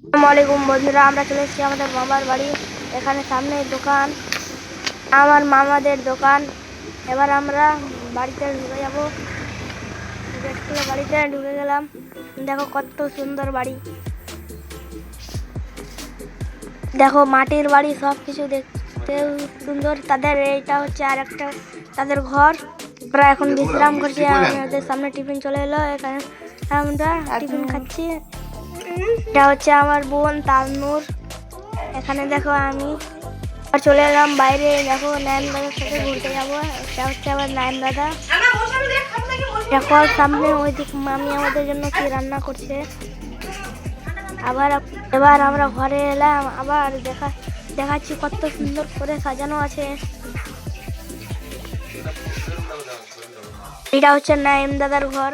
আসসালামু আলাইকুম বন্ধুরা, আমরা চলে এসেছি আমাদের মামার বাড়ি। এখানে সামনে দোকান, আমার মামাদের দোকান। এবার আমরা বাড়িতে ঢুকে যাব। গেট খুলে বাড়িতে ঢুকে গেলাম। দেখো কত সুন্দর বাড়ি, দেখো মাটির বাড়ি, সব কিছু দেখতে সুন্দর। তাদের এইটা হচ্ছে আর একটা তাদের ঘর। আমরা এখন বিশ্রাম করছি। আমাদের সামনে টিফিন চলে এলো, এখানে আমরা টিফিন খাচ্ছি। এটা হচ্ছে আমার বোন তানূর। এখানে দেখো আমি চলে এলাম বাইরে। দেখো নাইম দাদার সাথে ঘুরতে যাবো। এটা হচ্ছে আমার নাইম দাদা। দেখো সামনে ওই দিক মামি আমাদের জন্য কি রান্না করছে। এবার আমরা ঘরে এলাম। আবার দেখাচ্ছি কত সুন্দর করে সাজানো আছে। এটা হচ্ছে নাইম দাদার ঘর।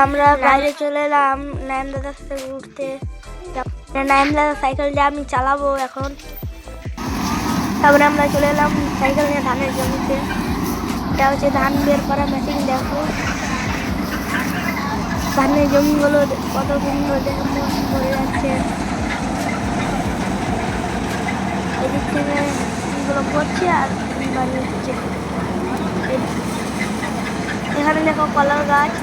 আমরা বাইরে চলে এলাম নাইম দাদার সাথে ঘুরতে। নাইম দাদা সাইকেল দিয়ে আমি চালাবো এখন। তারপরে আমরা চলে এলাম সাইকেল নিয়ে ধানের জমিতে। এটা হচ্ছে ধান বের করা মেশিন। দেখো ধানের জমিগুলো কত সুন্দর ভরে যাচ্ছে। এদিক থেকে এগুলো ভরছে আর বাড়ি হচ্ছে। এখানে দেখো কলার গাছ।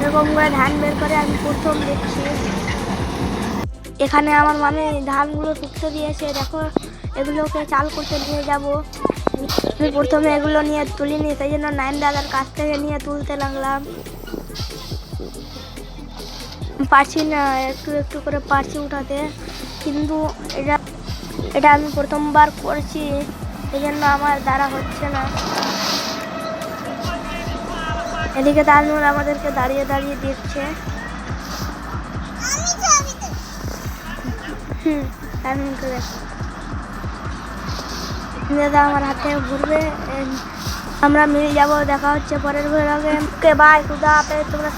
এরকম করে ধান বের করে আমি প্রথম দেখছি। এখানে আমার মামি ধানগুলো শুকতে দিয়েছে। দেখো এগুলোকে চাল করতে নিয়ে যাব। আমি প্রথমে এগুলো নিয়ে তুলিনি, সেই জন্য নাইম দাদার কাছ থেকে নিয়ে তুলতে লাগলাম। পারছি না, একটু একটু করে পারছি উঠাতে, কিন্তু এটা আমি প্রথমবার করছি, সেই জন্য আমার দ্বারা হচ্ছে না। এদিকে তানূর আমাদেরকে দাঁড়িয়ে দাঁড়িয়ে দেখছে। তানূরকে দেখো, দাদা আমার হাতে ঘুরবে। আমরা মিলে যাবো। দেখা হচ্ছে পরের ঘরে। বাই, খুদা হাফেজ। তোমরা